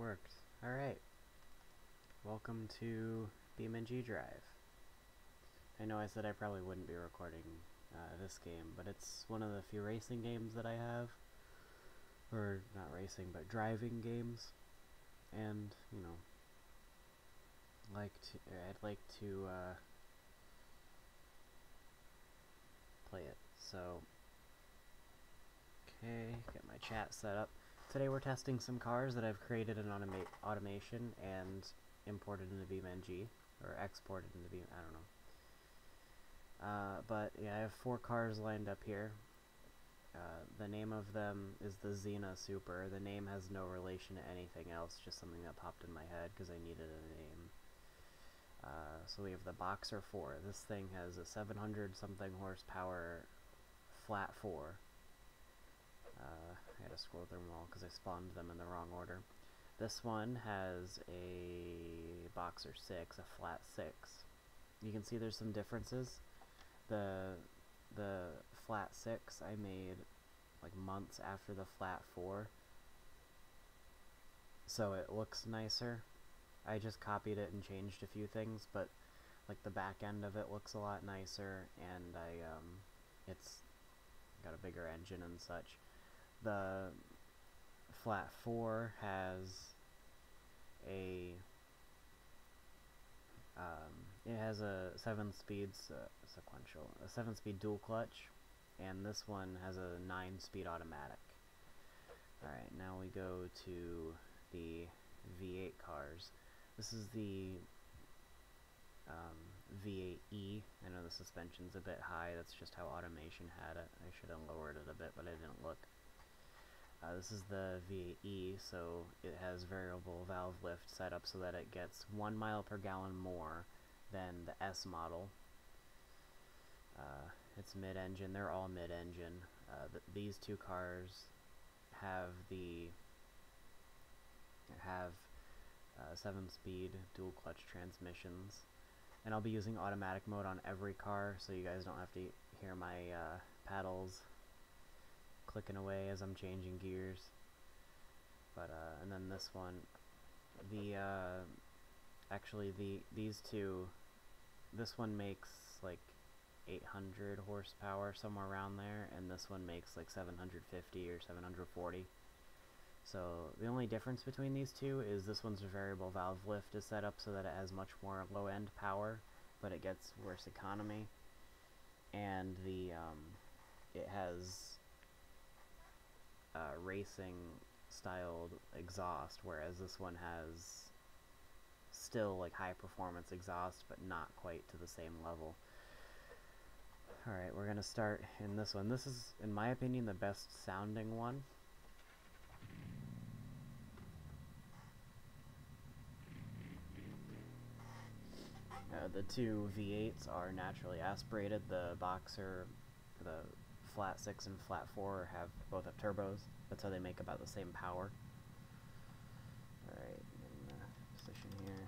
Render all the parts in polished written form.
worked. Alright, welcome to BeamNG Drive. I know I said I probably wouldn't be recording this game, but it's one of the few racing games that I have. Or, not racing, but driving games. And, you know, I'd like to play it. So, okay, get my chat set up. Today we're testing some cars that I've created in automation and imported into BeamNG, or exported into Beam, I don't know. But yeah, I have 4 cars lined up here. The name of them is the Xena Super. The name has no relation to anything else, just something that popped in my head because I needed a name. So we have the Boxer 4. This thing has a 700 something horsepower flat 4. I had to scroll through them all because I spawned them in the wrong order. This one has a Boxer 6, a flat 6. You can see there's some differences. The flat 6 I made like months after the flat 4, so it looks nicer. I just copied it and changed a few things, but like the back end of it looks a lot nicer, and it's got a bigger engine and such. The flat 4 has a it has a 7-speed sequential, a 7-speed dual clutch, and this one has a 9-speed automatic. Alright, now we go to the V8 cars. This is the V8E. I know the suspension's a bit high, that's just how automation had it. I should have lowered it a bit, but I didn't look. This is the V8E, so it has variable valve lift set up so that it gets 1 mile per gallon more than the S model. It's mid-engine. They're all mid-engine. These 2 cars have 7-speed dual clutch transmissions, and I'll be using automatic mode on every car, so you guys don't have to hear my paddles clicking away as I'm changing gears. But and then this one, these 2, this one makes like 800 horsepower, somewhere around there, and this one makes like 750 or 740. So the only difference between these 2 is this one's variable valve lift is set up so that it has much more low-end power, but it gets worse economy, and it has racing styled exhaust, whereas this one has still like high performance exhaust, but not quite to the same level. Alright, we're gonna start in this one. This is, in my opinion, the best sounding one. The 2 V8s are naturally aspirated. The Boxer, the flat 6 and flat 4 both have turbos. That's how they make about the same power. Alright, position here.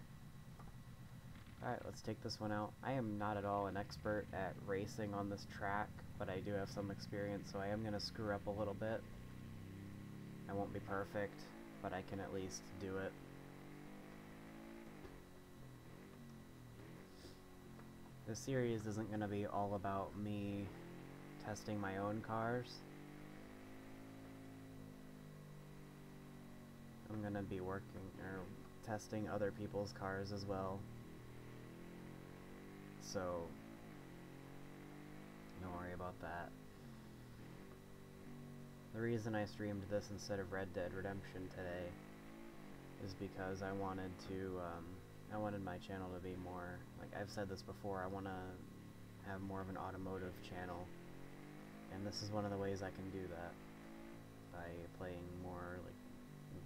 Alright, let's take this one out. I am not at all an expert at racing on this track, but I do have some experience, so I am going to screw up a little bit. I won't be perfect, but I can at least do it. This series isn't going to be all about me testing my own cars. I'm going to be testing other people's cars as well. So, don't worry about that. The reason I streamed this instead of Red Dead Redemption today is because I wanted my channel to be more, like I've said this before, I want to have more of an automotive channel, and this is one of the ways I can do that, by playing more like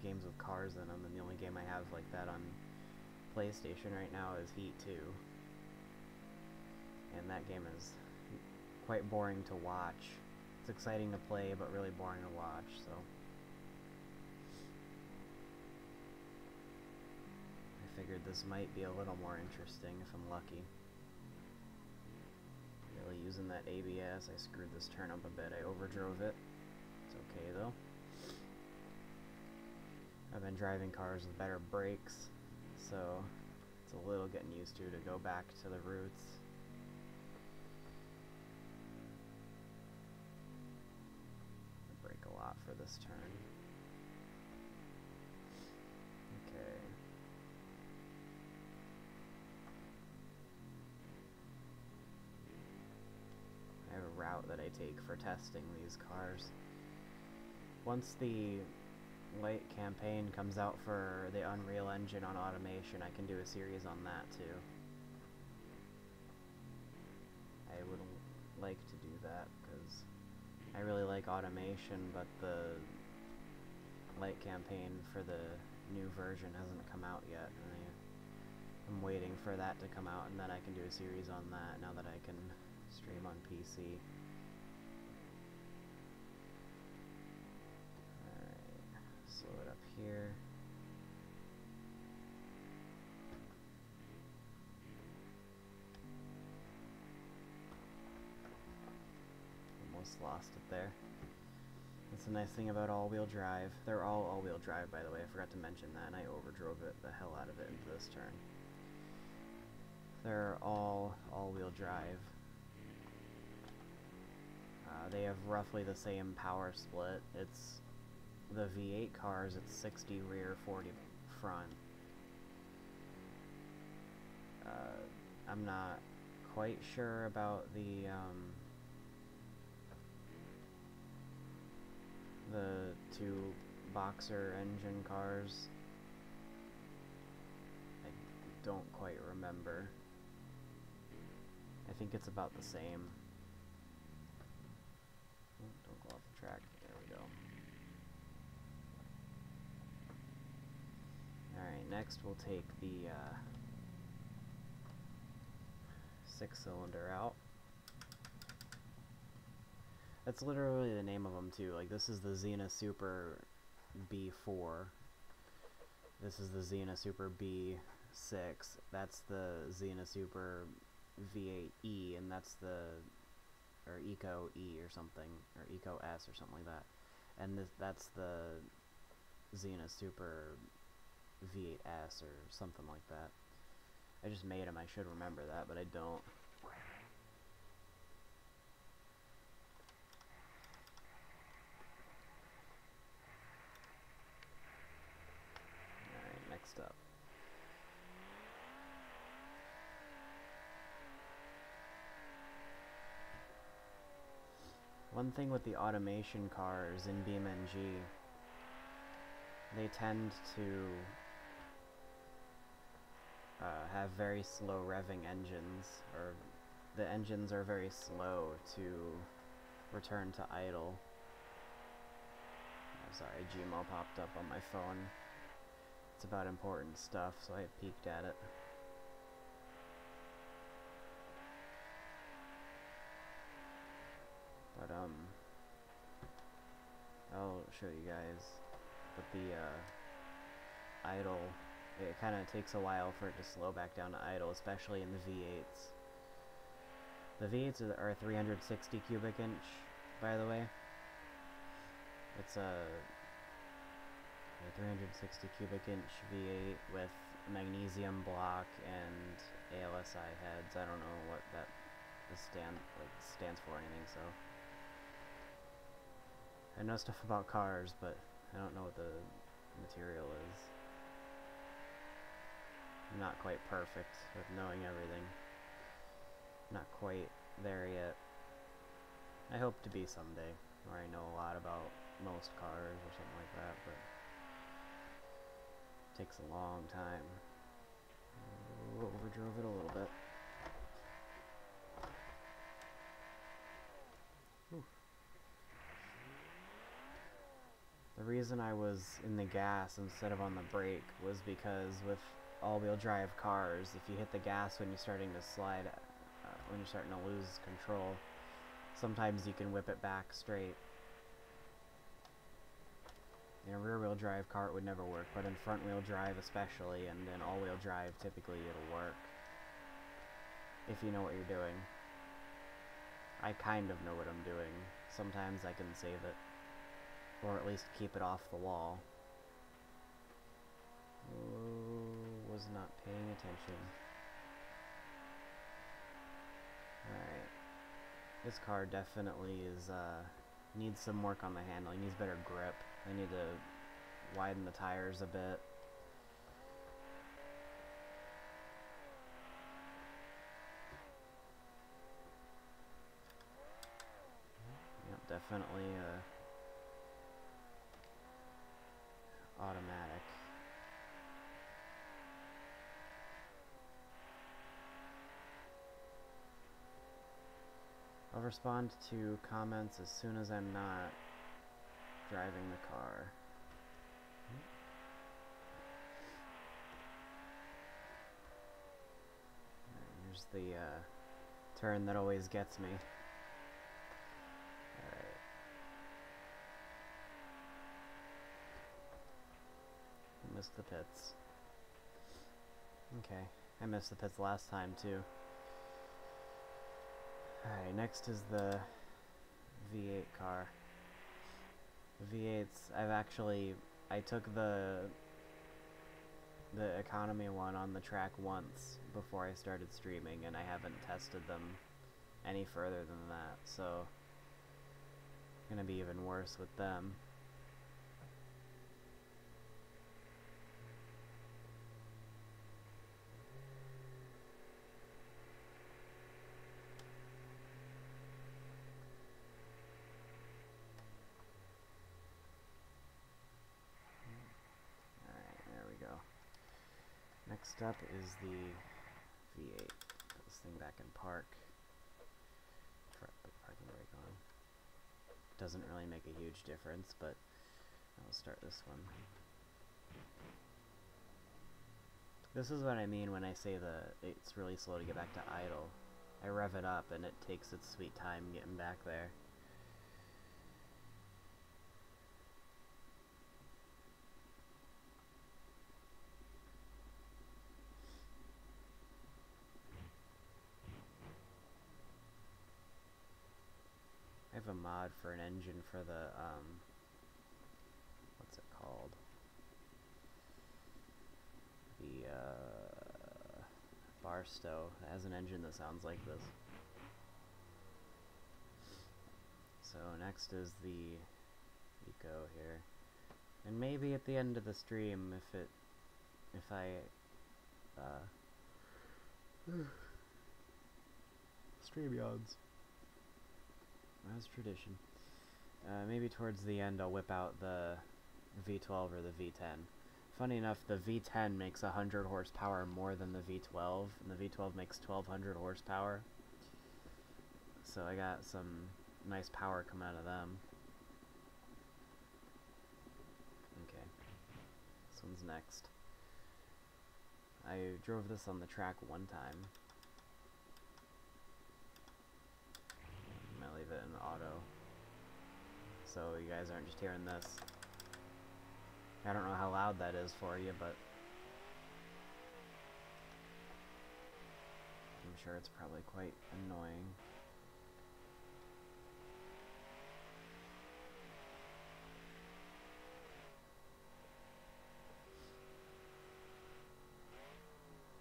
games with cars in them, and the only game I have like that on PlayStation right now is Heat 2, and that game is quite boring to watch. It's exciting to play, but really boring to watch, so I figured this might be a little more interesting if I'm lucky. Really using that ABS, I screwed this turn up a bit, I overdrove it. It's okay though. I've been driving cars with better brakes, so it's a little getting used to go back to the roots. I brake a lot for this turn. Okay. I have a route that I take for testing these cars. Once the light campaign comes out for the Unreal Engine on automation, I can do a series on that too. I would like to do that because I really like automation, but the light campaign for the new version hasn't come out yet, and I'm waiting for that to come out, and then I can do a series on that now that I can stream on PC. Alright, slow it up here. Almost lost it there. That's the nice thing about all-wheel drive. They're all all-wheel drive, by the way. I forgot to mention that, and I overdrove the hell out of it into this turn. They're all all-wheel drive. They have roughly the same power split. It's the V8 cars, it's 60 rear, 40 front. I'm not quite sure about the two boxer engine cars. I don't quite remember. I think it's about the same. Oh, don't go off the track. There we go. Alright, next we'll take the 6-cylinder out. That's literally the name of them too. Like, this is the Xena Super B4. This is the Xena Super B6. That's the Xena Super V8E, and that's the, or Eco E or something, or Eco S or something like that. And that's the Xena Super V8S or something like that. I just made them. I should remember that, but I don't. Alright, next up. One thing with the automation cars in BeamNG, they tend to have very slow revving engines, or the engines are very slow to return to idle. Oh, sorry, Gmail popped up on my phone. It's about important stuff, so I peeked at it. But I'll show you guys. But the idle, it kind of takes a while for it to slow back down to idle, especially in the V8s. The V8s are 360 cubic inch, by the way. It's a 360 cubic inch V8 with magnesium block and ALSI heads. I don't know what that stands for or anything, so I know stuff about cars, but I don't know what the material is. I'm not quite perfect with knowing everything. Not quite there yet. I hope to be someday, where I know a lot about most cars or something like that, but it takes a long time. Overdrove it a little bit. Whew. The reason I was in the gas instead of on the brake was because with all-wheel drive cars, if you hit the gas when you're starting to slide, when you're starting to lose control, sometimes you can whip it back straight. In a rear-wheel drive car it would never work, but in front-wheel drive especially, and in all-wheel drive typically it'll work. If you know what you're doing. I kind of know what I'm doing. Sometimes I can save it. Or at least keep it off the wall. Oh, was not paying attention. Alright. This car definitely is, needs some work on the handling. Needs better grip. I need to widen the tires a bit. Yep, definitely, automatic. I'll respond to comments as soon as I'm not driving the car. Here's the turn that always gets me. Alright. Missed the pits. Okay, I missed the pits last time too. Alright, next is the V8 car. The V8s, I took the economy one on the track once before I started streaming, and I haven't tested them any further than that, so it's gonna be even worse with them. Next up is the V8. Put this thing back in park. Put the parking brake on. Doesn't really make a huge difference, but I'll start this one. This is what I mean when I say it's really slow to get back to idle. I rev it up and it takes its sweet time getting back there. I have a mod for an engine for the, what's it called? The, Barstow. It has an engine that sounds like this. So next is the Eco here. And maybe at the end of the stream, if I, StreamYards. As tradition. Maybe towards the end I'll whip out the V12 or the V10. Funny enough, the V10 makes 100 horsepower more than the V12, and the V12 makes 1200 horsepower. So I got some nice power coming out of them. Okay. This one's next. I drove this on the track one time. I'm gonna leave it in auto, so you guys aren't just hearing this. I don't know how loud that is for you, but I'm sure it's probably quite annoying.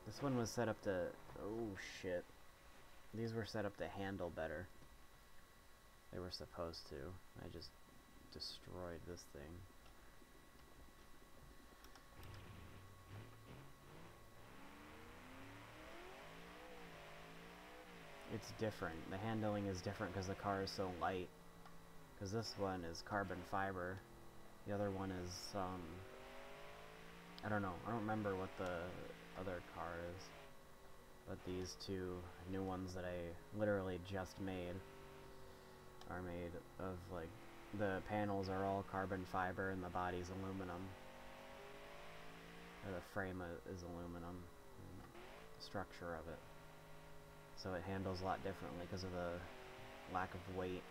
This one was set up to... oh shit. These were set up to handle better. They were supposed to. I just destroyed this thing. It's different. The handling is different because the car is so light. Because this one is carbon fiber. The other one is, I don't know. I don't remember what the other car is. But these two new ones that I literally just made are made of, like, the panels are all carbon fiber and the body's aluminum. Or the frame is aluminum. The structure of it. So it handles a lot differently because of the lack of weight.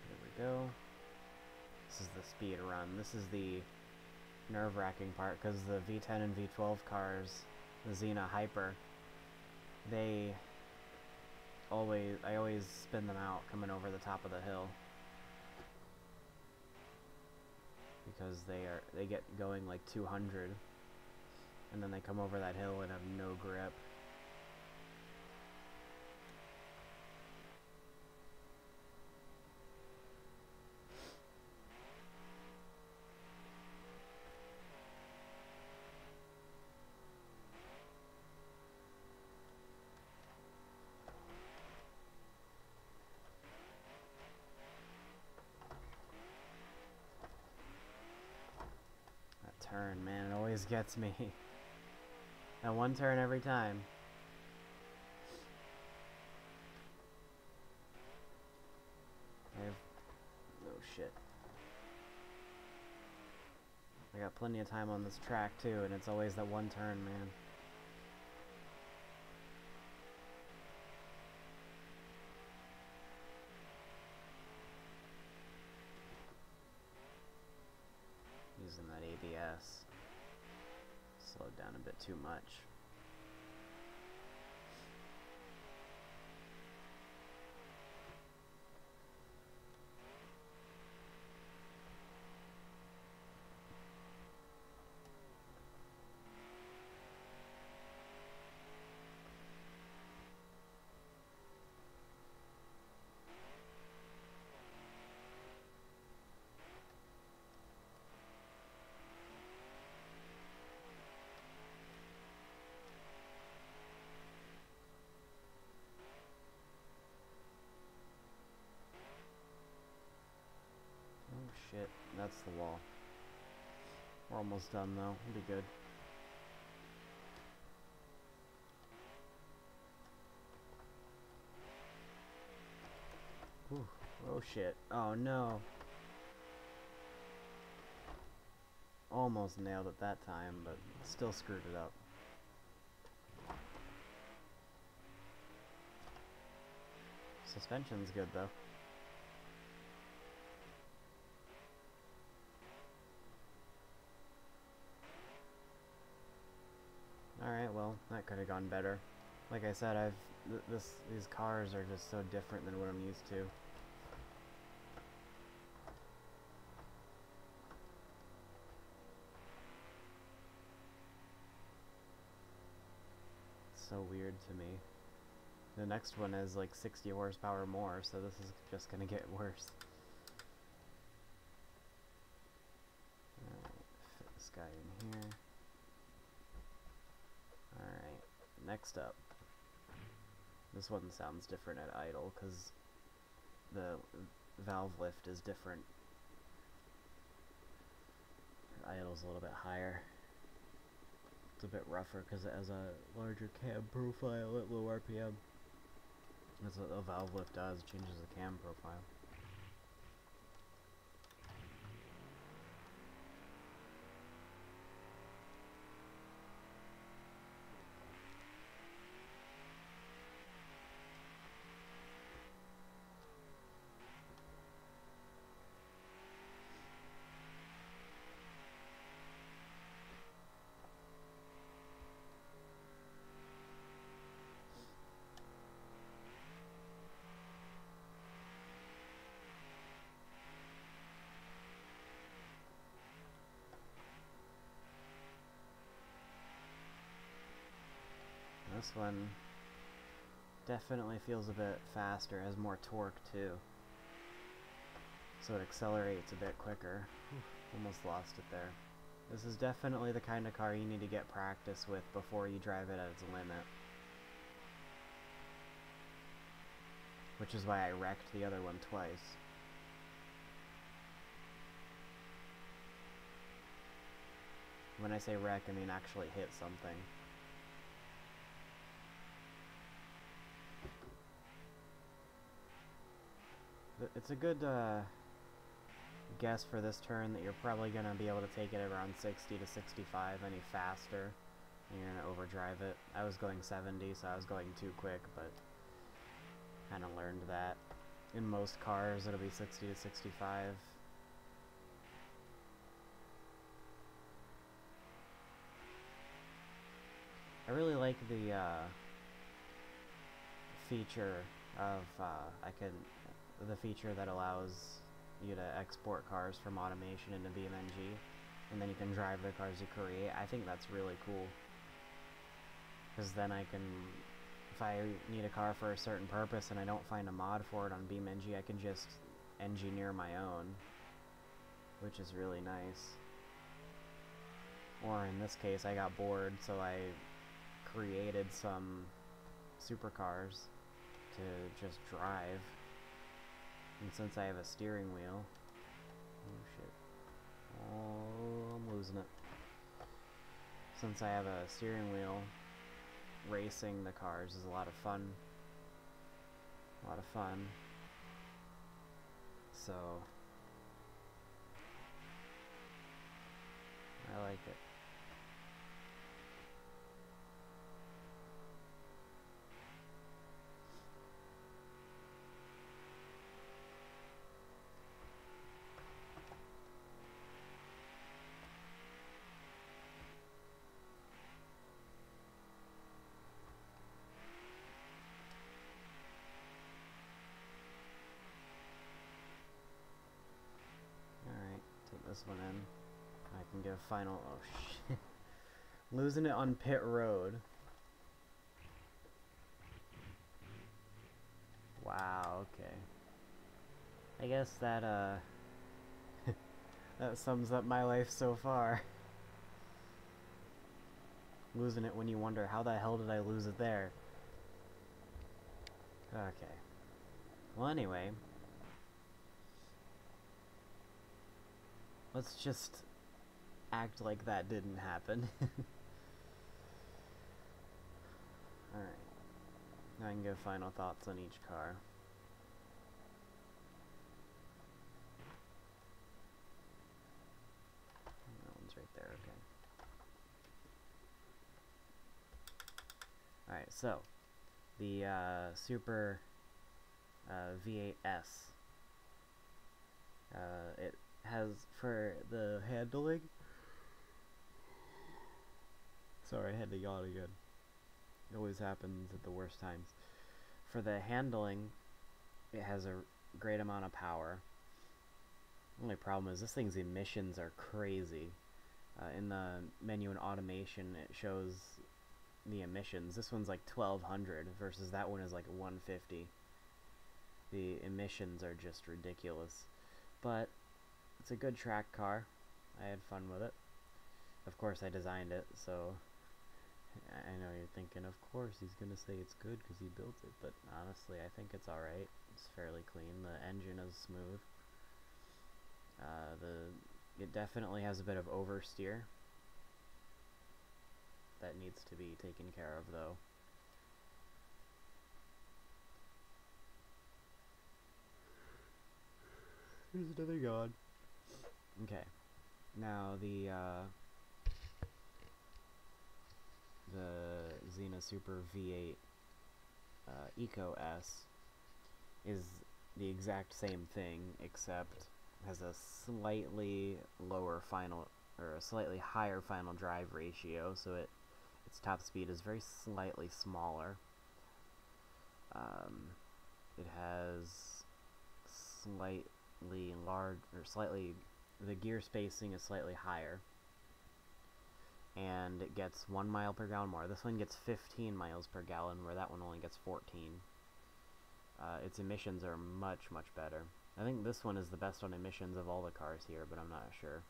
There we go. This is the speed run. This is the nerve-wracking part, because the V10 and V12 cars, the Xena Hyper, I always spin them out coming over the top of the hill. Because they get going like 200, and then they come over that hill and have no grip. Turn, man, it always gets me. That one turn every time. Oh shit. I got plenty of time on this track too, and it's always that one turn, man. Using that ABS. Slowed down a bit too much. Shit, that's the wall. We're almost done though, we'll be good. Whew. Oh shit, oh no. Almost nailed it that time, but still screwed it up. Suspension's good though. Alright, well, that could have gone better. Like I said, these cars are just so different than what I'm used to. It's so weird to me. The next one is like 60 horsepower more, so this is just gonna get worse. Alright, fit this guy in here. Alright, next up. This one sounds different at idle, because the valve lift is different. Idle's a little bit higher. It's a bit rougher because it has a larger cam profile at low RPM. That's what the valve lift does, it changes the cam profile. This one definitely feels a bit faster, has more torque too. So it accelerates a bit quicker. Almost lost it there. This is definitely the kind of car you need to get practice with before you drive it at its limit. Which is why I wrecked the other one twice. When I say wreck, I mean actually hit something. It's a good guess for this turn that you're probably going to be able to take it around 60 to 65 any faster, and you're going to overdrive it. I was going 70, so I was going too quick, but kind of learned that. In most cars, it'll be 60 to 65. I really like the feature of the feature that allows you to export cars from automation into BeamNG, and then you can drive the cars you create. I think that's really cool, because then I can, if I need a car for a certain purpose and I don't find a mod for it on BeamNG, I can just engineer my own, which is really nice. Or in this case, I got bored, so I created some supercars to just drive. And since I have a steering wheel... Oh shit. Oh, I'm losing it. Since I have a steering wheel, racing the cars is a lot of fun. A lot of fun. So... I like it. Alright, take this one in. I can give final... Oh shit. Losing it on pit road. Wow, okay. I guess that, that sums up my life so far. Losing it when you wonder, how the hell did I lose it there? Okay. Well, anyway. Let's just act like that didn't happen. Alright. Now I can give final thoughts on each car. That one's right there, okay. Alright, so the Super V8S. It has, for the handling... Sorry, I had to yawn again. It always happens at the worst times. For the handling, it has a great amount of power. The only problem is this thing's emissions are crazy. In the menu and automation, it shows the emissions. This one's like 1200 versus that one is like 150. The emissions are just ridiculous. But it's a good track car. I had fun with it. Of course I designed it, so I know you're thinking, of course he's gonna say it's good because he built it, but honestly I think it's alright. It's fairly clean. The engine is smooth. It definitely has a bit of oversteer that needs to be taken care of, though. Here's another yawn. Okay, now the Xena Super V8 Eco S is the exact same thing, except has a slightly lower final, or a slightly higher final drive ratio, so its top speed is very slightly smaller. It has slightly large, or slightly, the gear spacing is slightly higher, and it gets 1 mile per gallon more. This one gets 15 miles per gallon, where that one only gets 14. Its emissions are much, much better. I think this one is the best on emissions of all the cars here, but I'm not sure.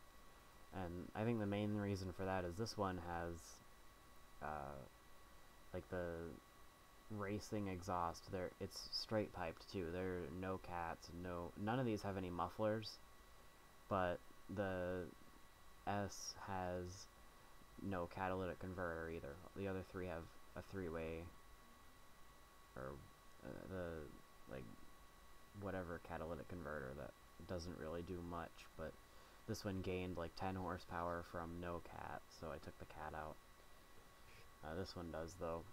And I think the main reason for that is this one has, like the racing exhaust. It's straight piped too. There are no cats, none of these have any mufflers, but the S has no catalytic converter either. The other three have a three-way, or like whatever catalytic converter that doesn't really do much, but this one gained like 10 horsepower from no cat, so I took the cat out. This one does, though.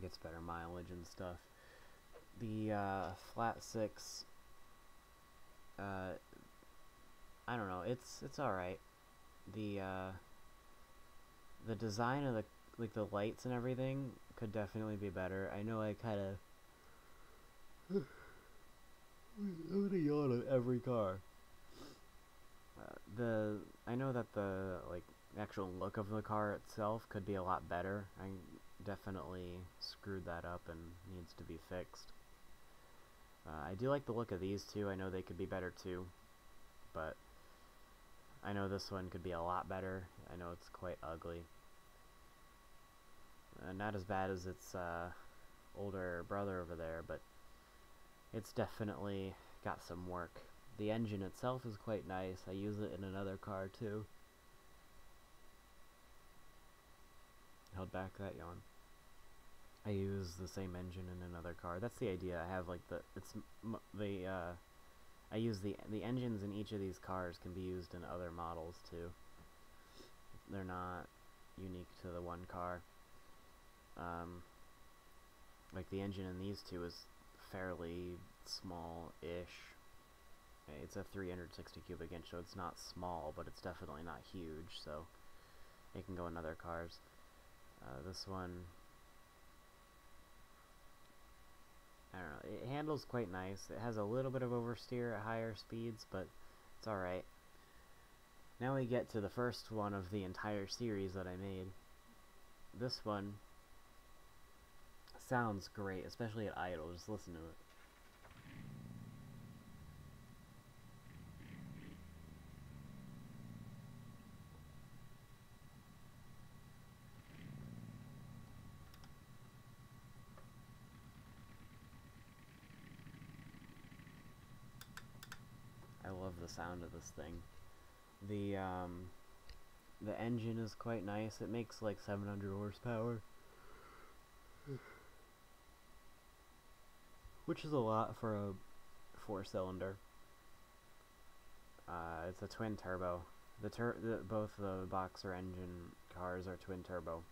Gets better mileage and stuff. The flat six, I don't know, it's alright. The design of like the lights and everything could definitely be better. I know I kind of I'm gonna yawn at every car. I know that the like actual look of the car itself could be a lot better. I definitely screwed that up and needs to be fixed. I do like the look of these two. I know they could be better too, but I know this one could be a lot better. I know it's quite ugly. Not as bad as its older brother over there, but it's definitely got some work. The engine itself is quite nice. I use it in another car too. Held back that yawn. I use the same engine in another car. That's the idea. I have like I use the engines in each of these cars can be used in other models too. They're not unique to the one car. Like the engine in these two is fairly small-ish. It's a 360 cubic inch, so it's not small, but it's definitely not huge, so it can go in other cars. This one, I don't know, it handles quite nice. It has a little bit of oversteer at higher speeds, but it's alright. Now we get to the first one of the entire series that I made. This one sounds great, especially at idle. Just listen to it. I love the sound of this thing. The engine is quite nice. It makes like 700 horsepower. Which is a lot for a 4-cylinder. It's a twin turbo. Both the Boxer engine cars are twin turbo.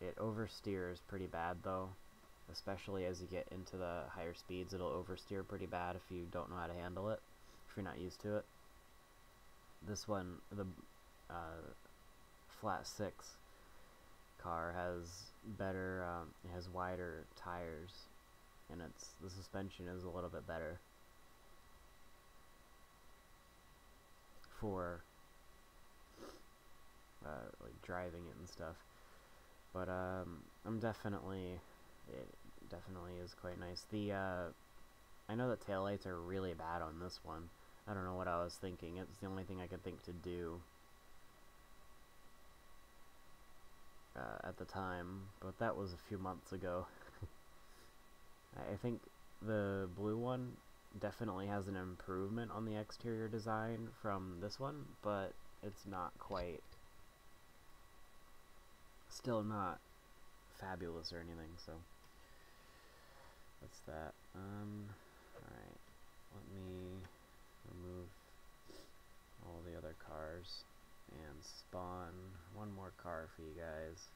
It oversteers pretty bad though, especially as you get into the higher speeds. It'll oversteer pretty bad if you don't know how to handle it, if you're not used to it. This one, the flat 6 car has better, it has wider tires, and the suspension is a little bit better for like driving it and stuff. But it definitely is quite nice. I know that taillights are really bad on this one. I don't know what I was thinking. It's the only thing I could think to do at the time, but that was a few months ago. I think the blue one definitely has an improvement on the exterior design from this one, but it's not quite, still not fabulous or anything, so that's that. Alright, let me remove all the other cars and spawn one more car for you guys.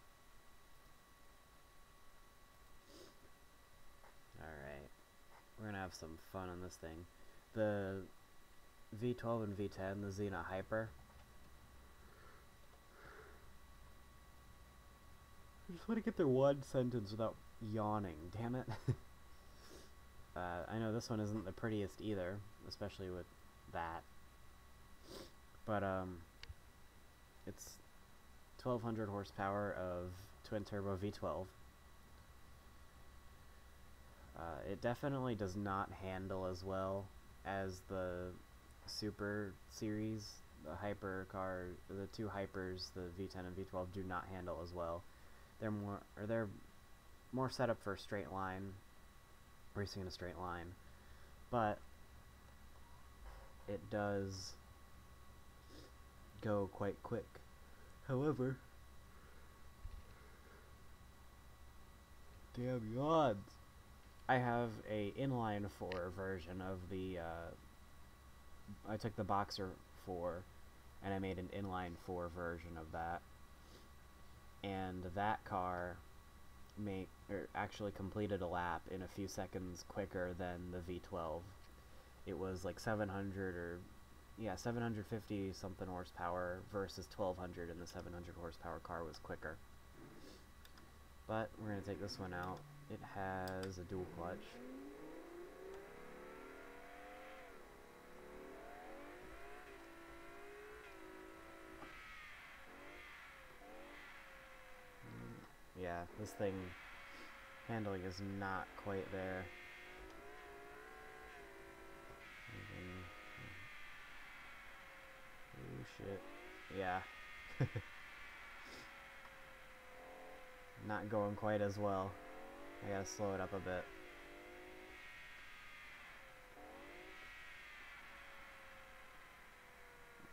Alright, we're gonna have some fun on this thing. The V12 and V10, the Xena Hyper. I just want to get through one sentence without yawning, damn it. I know this one isn't the prettiest either, especially with that. But, it's 1200 horsepower of twin-turbo V12. It definitely does not handle as well as the Super Series. The Hyper car, the two Hypers, the V10 and V12, do not handle as well. They're more set up for a straight line, racing in a straight line, but it does go quite quick. However, damn yawns. I have a inline 4 version of the, I took the Boxer 4 and I made an inline 4 version of that. And that car actually completed a lap in a few seconds quicker than the V12. It was like 700 or yeah, 750 something horsepower versus 1200, and the 700 horsepower car was quicker. But we're going to take this one out. It has a dual clutch. Yeah, this thing, handling is not quite there. Oh shit. Yeah. Not going quite as well. I gotta slow it up a bit.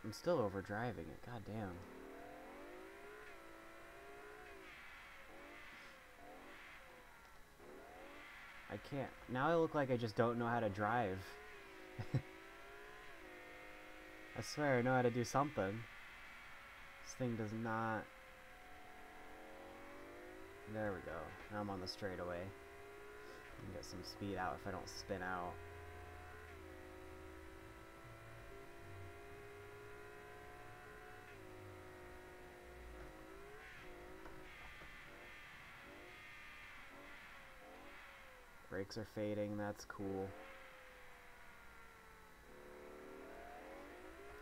I'm still overdriving it, god damn. I can't. Now I look like I just don't know how to drive. I swear I know how to do something. This thing does not... There we go. Now I'm on the straightaway. I can get some speed out if I don't spin out. Brakes are fading, that's cool.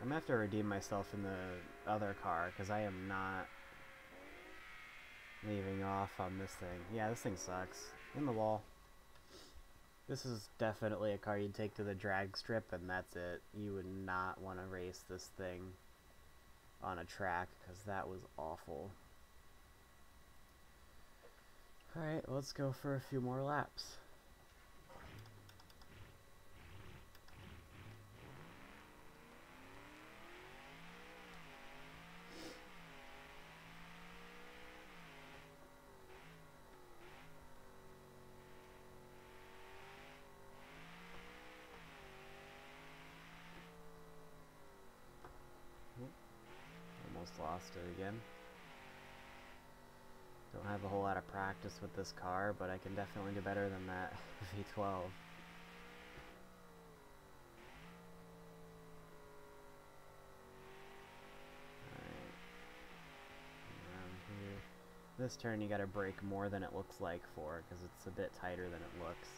I'm gonna have to redeem myself in the other car, because I am not leaving off on this thing. Yeah, this thing sucks. In the wall. This is definitely a car you'd take to the drag strip, and that's it. You would not want to race this thing on a track, because that was awful. Alright, let's go for a few more laps. Almost lost it again. Don't have a whole lot of practice with this car, but I can definitely do better than that V12. Alright. Around here. This turn you gotta brake more than it looks like for, because it's a bit tighter than it looks.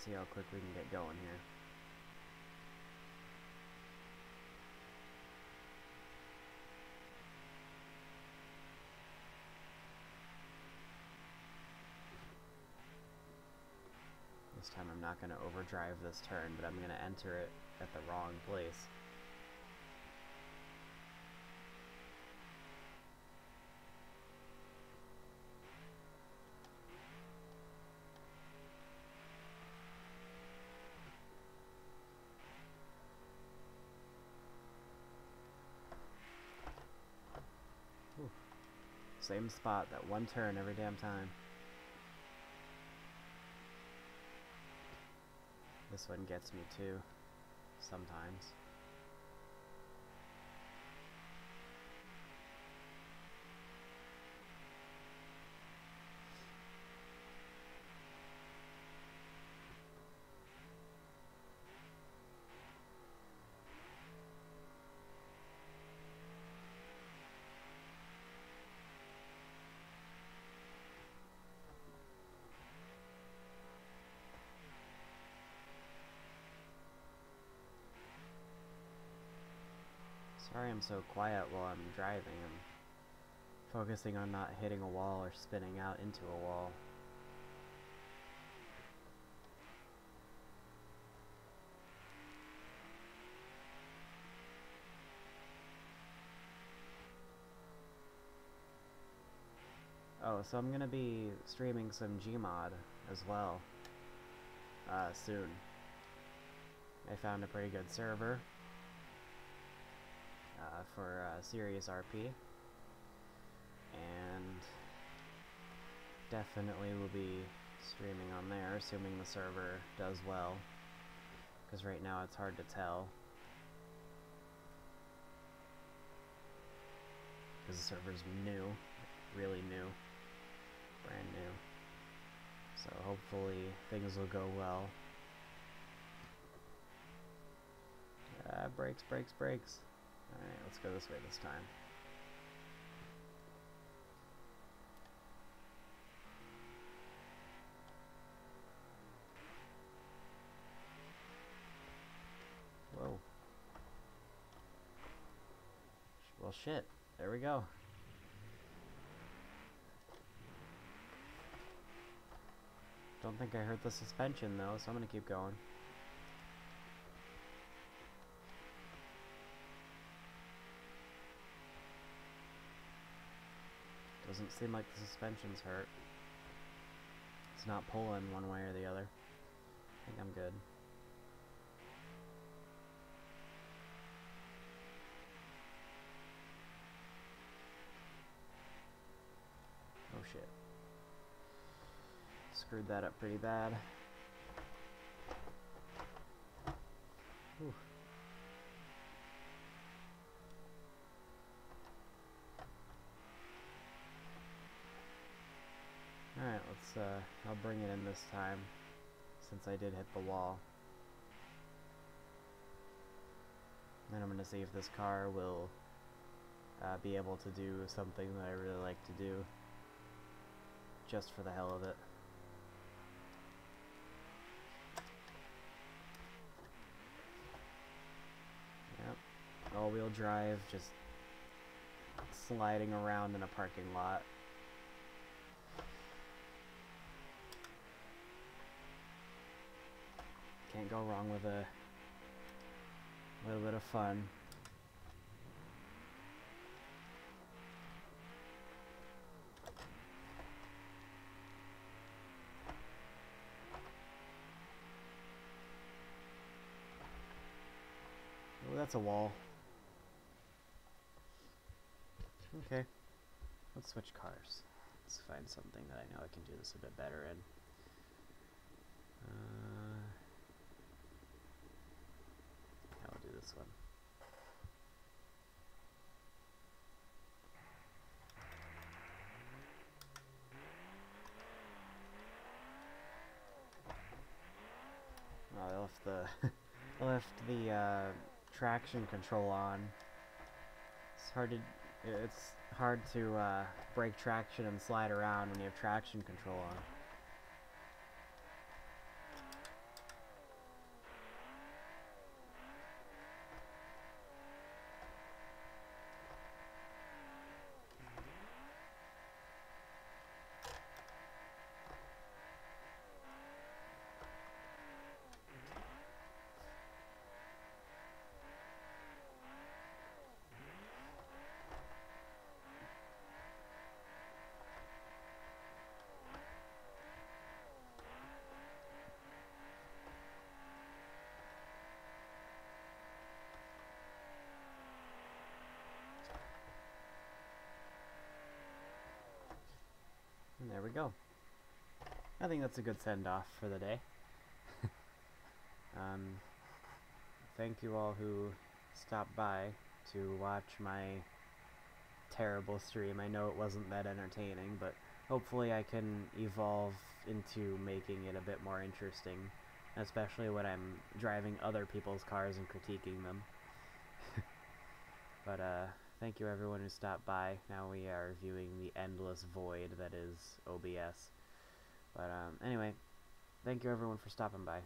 See how quick we can get going here. This time I'm not going to overdrive this turn, but I'm going to enter it at the wrong place. Same spot, that one turn every damn time. This one gets me too, sometimes. Sorry I'm so quiet while I'm driving. I'm focusing on not hitting a wall or spinning out into a wall. Oh, so I'm going to be streaming some Gmod as well soon. I found a pretty good server for Serious RP, and definitely will be streaming on there, assuming the server does well, because right now it's hard to tell. because the server's new, really new, brand new. So hopefully things will go well. Brakes, brakes, brakes. Alright, let's go this way this time. Whoa. Well, shit. There we go. Don't think I hurt the suspension, though, so I'm gonna keep going. Doesn't seem like the suspension's hurt. It's not pulling one way or the other. I think I'm good. Oh shit. Screwed that up pretty bad. Whew. Alright, I'll bring it in this time, since I did hit the wall. Then I'm gonna see if this car will be able to do something that I really like to do, just for the hell of it. Yep, all-wheel drive, just sliding around in a parking lot. Can't go wrong with a little bit of fun. Oh, that's a wall. Okay, let's switch cars. Let's find something that I know I can do this a bit better in. I'll do this one. Oh, I left the traction control on. It's hard to break traction and slide around when you have traction control on. And there we go. I think that's a good send-off for the day. Thank you all who stopped by to watch my terrible stream. I know it wasn't that entertaining, but hopefully I can evolve into making it a bit more interesting, especially when I'm driving other people's cars and critiquing them. But thank you everyone who stopped by. Now we are viewing the endless void that is OBS. But anyway, thank you everyone for stopping by.